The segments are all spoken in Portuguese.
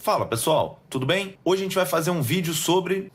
Fala pessoal, tudo bem? Hoje a gente vai fazer um vídeo sobre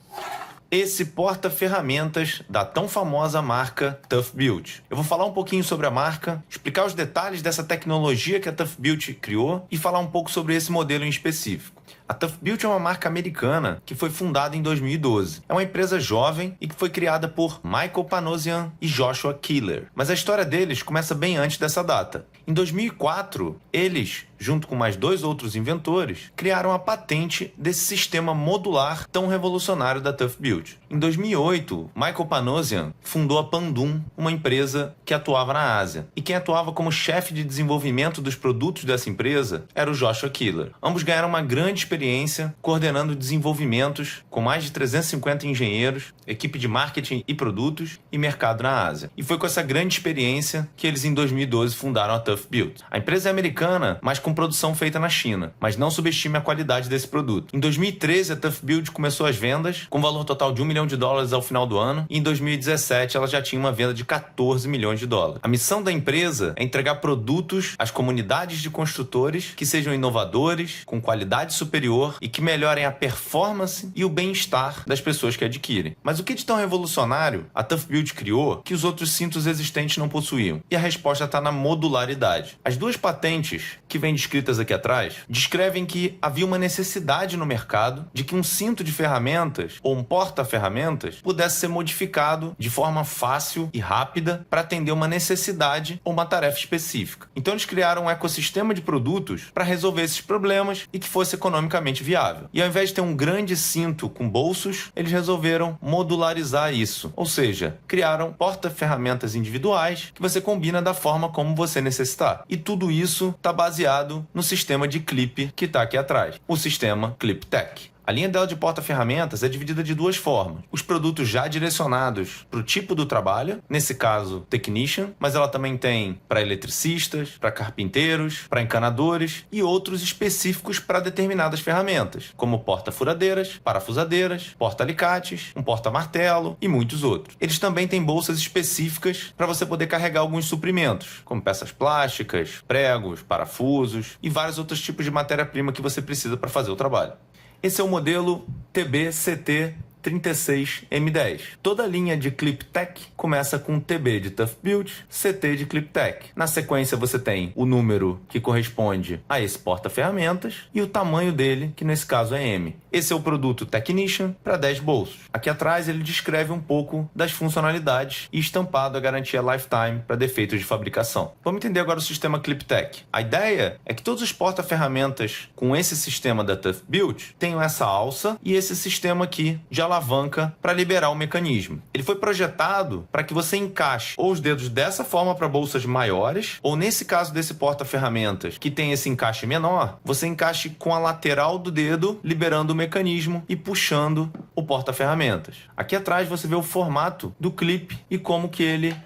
esse porta-ferramentas da tão famosa marca ToughBuilt. Eu vou falar um pouquinho sobre a marca, explicar os detalhes dessa tecnologia que a ToughBuilt criou e falar um pouco sobre esse modelo em específico. A ToughBuilt é uma marca americana que foi fundada em 2012. É uma empresa jovem e que foi criada por Michael Panosian e Joshua Killer. Mas a história deles começa bem antes dessa data. Em 2004, eles, junto com mais dois outros inventores, criaram a patente desse sistema modular tão revolucionário da ToughBuilt. Em 2008, Michael Panosian fundou a Pandum, uma empresa que atuava na Ásia. E quem atuava como chefe de desenvolvimento dos produtos dessa empresa era o Joshua Killer. Ambos ganharam uma grande experiência coordenando desenvolvimentos com mais de 350 engenheiros, equipe de marketing e produtos e mercado na Ásia. E foi com essa grande experiência que eles em 2012 fundaram a ToughBuilt. A empresa é americana, mas com produção feita na China, mas não subestime a qualidade desse produto. Em 2013, a ToughBuilt começou as vendas com valor total de $1 milhão ao final do ano, e em 2017 ela já tinha uma venda de $14 milhões. A missão da empresa é entregar produtos às comunidades de construtores que sejam inovadores, com qualidade superior e que melhorem a performance e o bem-estar das pessoas que adquirem. Mas o que de tão revolucionário a ToughBuilt criou que os outros cintos existentes não possuíam? E a resposta está na modularidade. As duas patentes que vêm descritas aqui atrás descrevem que havia uma necessidade no mercado de que um cinto de ferramentas ou um porta-ferramentas pudesse ser modificado de forma fácil e rápida para atender uma necessidade ou uma tarefa específica. Então eles criaram um ecossistema de produtos para resolver esses problemas e que fosse economicamente viável. E ao invés de ter um grande cinto com bolsos, eles resolveram modularizar isso. Ou seja, criaram porta-ferramentas individuais que você combina da forma como você necessitar. E tudo isso está baseado no sistema de clipe que está aqui atrás, o sistema ClipTech. A linha dela de porta-ferramentas é dividida de duas formas. Os produtos já direcionados para o tipo do trabalho, nesse caso, Technician, mas ela também tem para eletricistas, para carpinteiros, para encanadores e outros específicos para determinadas ferramentas, como porta-furadeiras, parafusadeiras, porta-alicates, um porta-martelo e muitos outros. Eles também têm bolsas específicas para você poder carregar alguns suprimentos, como peças plásticas, pregos, parafusos e vários outros tipos de matéria-prima que você precisa para fazer o trabalho. Esse é o modelo TB-CT36M10. Toda a linha de ClipTech começa com TB de ToughBuilt, CT de ClipTech. Na sequência você tem o número que corresponde a esse porta-ferramentas e o tamanho dele, que nesse caso é M. Esse é o produto Technician para 10 bolsos. Aqui atrás ele descreve um pouco das funcionalidades e estampado a garantia Lifetime para defeitos de fabricação. Vamos entender agora o sistema ClipTech. A ideia é que todos os porta-ferramentas com esse sistema da ToughBuilt tenham essa alça e esse sistema aqui de alavanca para liberar o mecanismo. Ele foi projetado para que você encaixe ou os dedos dessa forma para bolsas maiores, ou nesse caso desse porta-ferramentas que tem esse encaixe menor, você encaixe com a lateral do dedo, liberando o mecanismo e puxando o porta-ferramentas. Aqui atrás você vê o formato do clipe e como que ele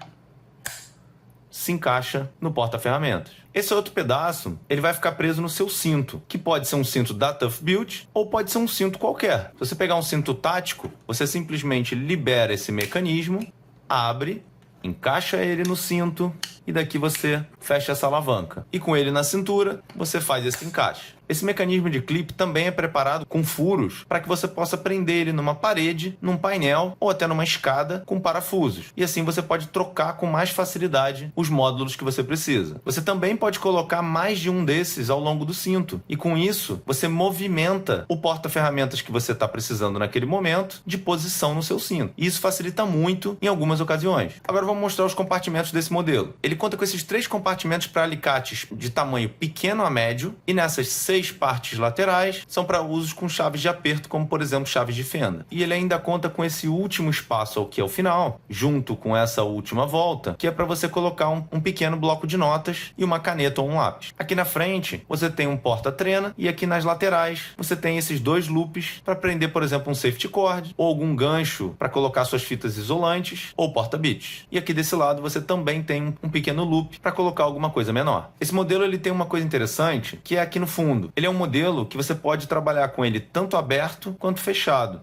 se encaixa no porta-ferramentas. Esse outro pedaço, ele vai ficar preso no seu cinto, que pode ser um cinto da ToughBuilt ou pode ser um cinto qualquer. Se você pegar um cinto tático, você simplesmente libera esse mecanismo, abre, encaixa ele no cinto e daqui você fecha essa alavanca. E com ele na cintura, você faz esse encaixe. Esse mecanismo de clipe também é preparado com furos para que você possa prender ele numa parede, num painel ou até numa escada com parafusos. E assim você pode trocar com mais facilidade os módulos que você precisa. Você também pode colocar mais de um desses ao longo do cinto. E com isso, você movimenta o porta-ferramentas que você está precisando naquele momento de posição no seu cinto. E isso facilita muito em algumas ocasiões. Agora vamos mostrar os compartimentos desse modelo. Ele conta com esses 3 compartimentos para alicates de tamanho pequeno a médio e nessas 6 partes laterais são para usos com chaves de aperto, como por exemplo chaves de fenda. E ele ainda conta com esse último espaço aqui ao final, junto com essa última volta, que é para você colocar um pequeno bloco de notas e uma caneta ou um lápis. Aqui na frente você tem um porta-trena e aqui nas laterais você tem esses 2 loops para prender, por exemplo, um safety cord ou algum gancho para colocar suas fitas isolantes ou porta-bits. E aqui desse lado você também tem um pequeno loop para colocar alguma coisa menor. Esse modelo ele tem uma coisa interessante, que é aqui no fundo. Ele é um modelo que você pode trabalhar com ele tanto aberto quanto fechado.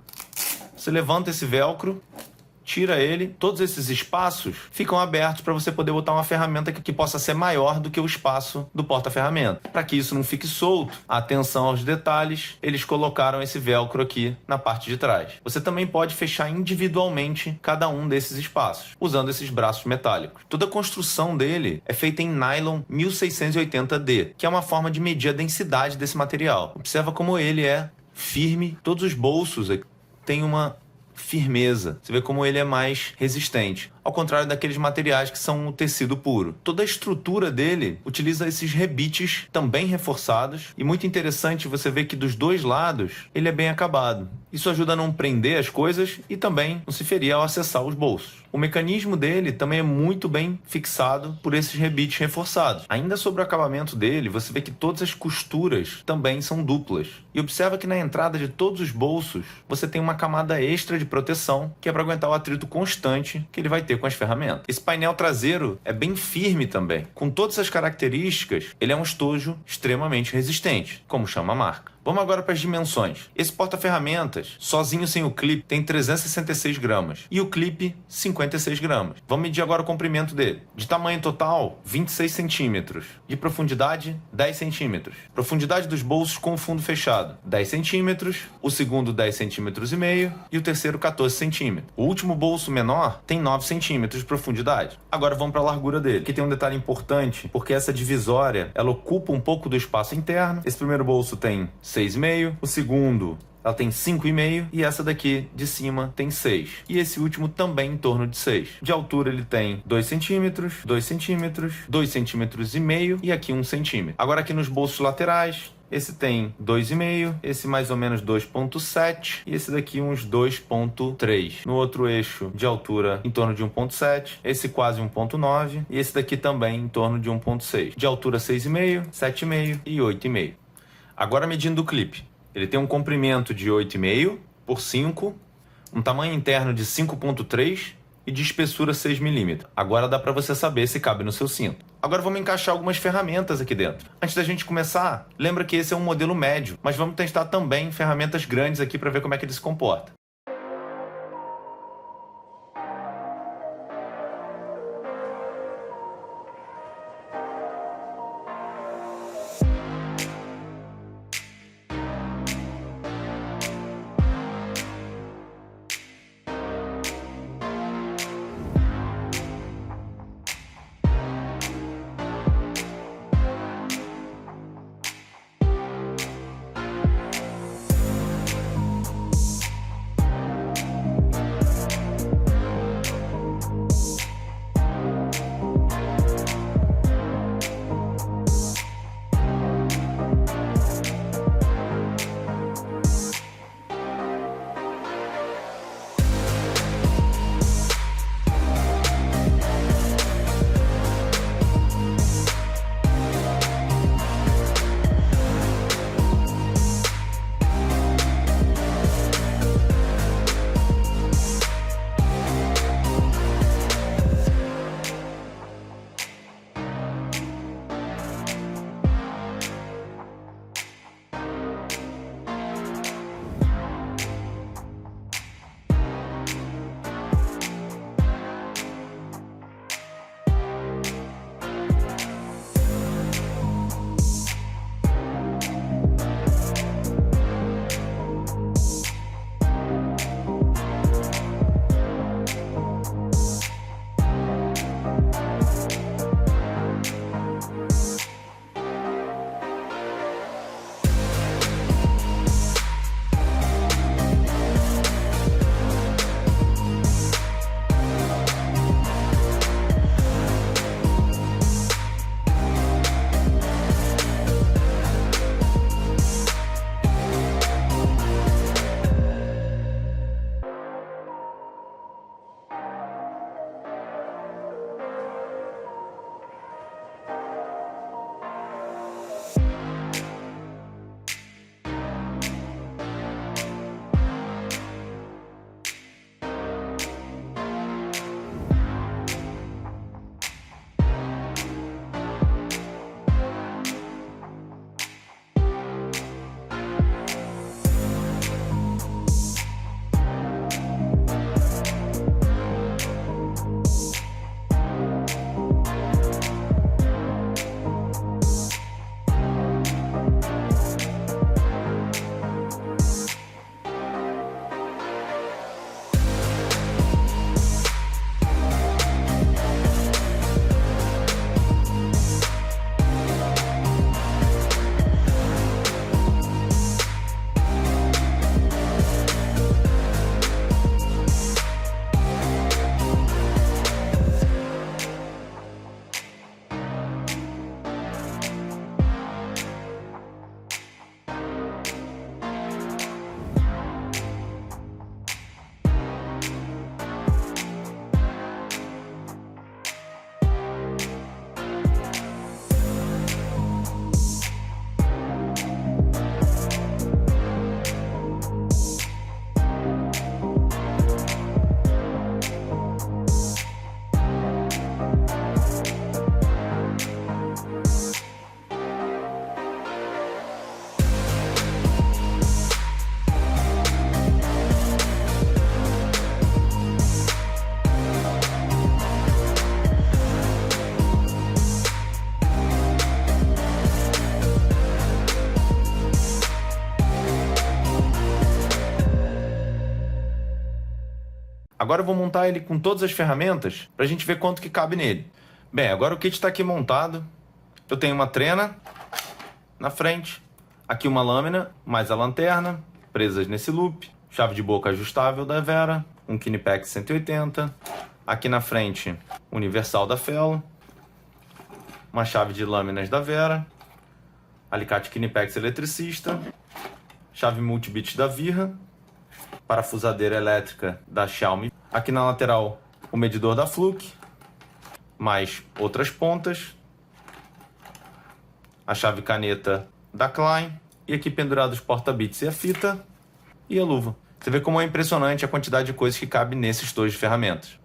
Você levanta esse velcro, tira ele, todos esses espaços ficam abertos para você poder botar uma ferramenta que possa ser maior do que o espaço do porta-ferramenta. Para que isso não fique solto, atenção aos detalhes, eles colocaram esse velcro aqui na parte de trás. Você também pode fechar individualmente cada um desses espaços, usando esses braços metálicos. Toda a construção dele é feita em nylon 1680D, que é uma forma de medir a densidade desse material. Observa como ele é firme, todos os bolsos aqui têm uma firmeza. Você vê como ele é mais resistente, ao contrário daqueles materiais que são o tecido puro. Toda a estrutura dele utiliza esses rebites também reforçados, e muito interessante você ver que dos dois lados ele é bem acabado. Isso ajuda a não prender as coisas e também não se ferir ao acessar os bolsos. O mecanismo dele também é muito bem fixado por esses rebites reforçados. Ainda sobre o acabamento dele, você vê que todas as costuras também são duplas. E observa que na entrada de todos os bolsos você tem uma camada extra de proteção, que é para aguentar o atrito constante que ele vai ter com as ferramentas. Esse painel traseiro é bem firme também. Com todas essas características, ele é um estojo extremamente resistente, como chama a marca. Vamos agora para as dimensões. Esse porta-ferramentas, sozinho sem o clipe, tem 366 gramas. E o clipe, 56 gramas. Vamos medir agora o comprimento dele. De tamanho total, 26 centímetros. De profundidade, 10 centímetros. Profundidade dos bolsos com o fundo fechado, 10 centímetros. O segundo, 10 centímetros e meio. E o terceiro, 14 centímetros. O último bolso menor tem 9 centímetros de profundidade. Agora vamos para a largura dele. Aqui tem um detalhe importante, porque essa divisória, ela ocupa um pouco do espaço interno. Esse primeiro bolso tem 6,5, o segundo ela tem 5,5 e essa daqui de cima tem 6. E esse último também em torno de 6. De altura ele tem 2 centímetros, 2 centímetros, 2 centímetros e meio e aqui 1 centímetro. Agora aqui nos bolsos laterais, esse tem 2,5, esse mais ou menos 2,7 e esse daqui uns 2,3. No outro eixo de altura em torno de 1,7, esse quase 1,9 e esse daqui também em torno de 1,6. De altura 6,5, 7,5 e 8,5. Agora medindo o clipe. Ele tem um comprimento de 8,5 por 5, um tamanho interno de 5,3 e de espessura 6 mm. Agora dá para você saber se cabe no seu cinto. Agora vamos encaixar algumas ferramentas aqui dentro. Antes da gente começar, lembra que esse é um modelo médio, mas vamos testar também ferramentas grandes aqui para ver como é que ele se comporta. Agora eu vou montar ele com todas as ferramentas para a gente ver quanto que cabe nele. Bem, agora o kit está aqui montado. Eu tenho uma trena na frente, aqui uma lâmina, mais a lanterna, presas nesse loop, chave de boca ajustável da Vera, um Knipex 180, aqui na frente, universal da Fellow, uma chave de lâminas da Vera, alicate Knipex eletricista, chave multibit da Virra, parafusadeira elétrica da Xiaomi. Aqui na lateral, o medidor da Fluke, mais outras pontas, a chave caneta da Klein, e aqui pendurado os porta-bits e a fita e a luva. Você vê como é impressionante a quantidade de coisas que cabe nesse estojo de ferramentas.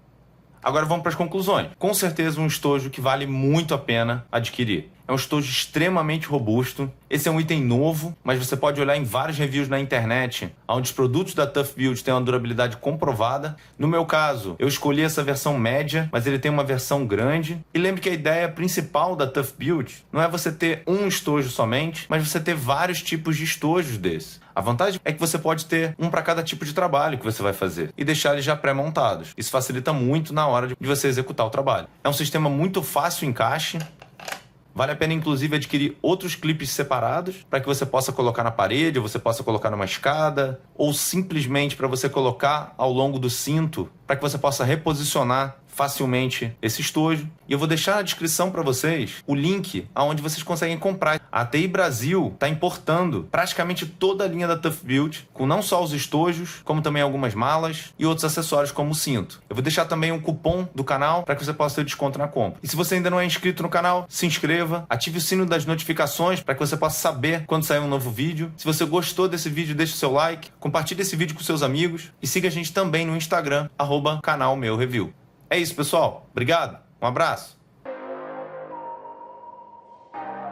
Agora vamos para as conclusões. Com certeza um estojo que vale muito a pena adquirir. É um estojo extremamente robusto. Esse é um item novo, mas você pode olhar em vários reviews na internet, onde os produtos da Tough Build têm uma durabilidade comprovada. No meu caso, eu escolhi essa versão média, mas ele tem uma versão grande. E lembre que a ideia principal da Tough Build não é você ter um estojo somente, mas você ter vários tipos de estojos desse. A vantagem é que você pode ter um para cada tipo de trabalho que você vai fazer e deixar eles já pré-montados. Isso facilita muito na hora de você executar o trabalho. É um sistema muito fácil encaixe. Vale a pena, inclusive, adquirir outros clipes separados para que você possa colocar na parede, ou você possa colocar numa escada, ou simplesmente para você colocar ao longo do cinto, para que você possa reposicionar facilmente esse estojo. E eu vou deixar na descrição para vocês o link aonde vocês conseguem comprar. A ATI Brasil está importando praticamente toda a linha da Tough Build, com não só os estojos, como também algumas malas e outros acessórios como o cinto. Eu vou deixar também um cupom do canal para que você possa ter desconto na compra. E se você ainda não é inscrito no canal, se inscreva, ative o sino das notificações para que você possa saber quando sair um novo vídeo. Se você gostou desse vídeo, deixe o seu like, compartilhe esse vídeo com seus amigos e siga a gente também no Instagram, @canalmeureview. É isso, pessoal. Obrigado. Um abraço.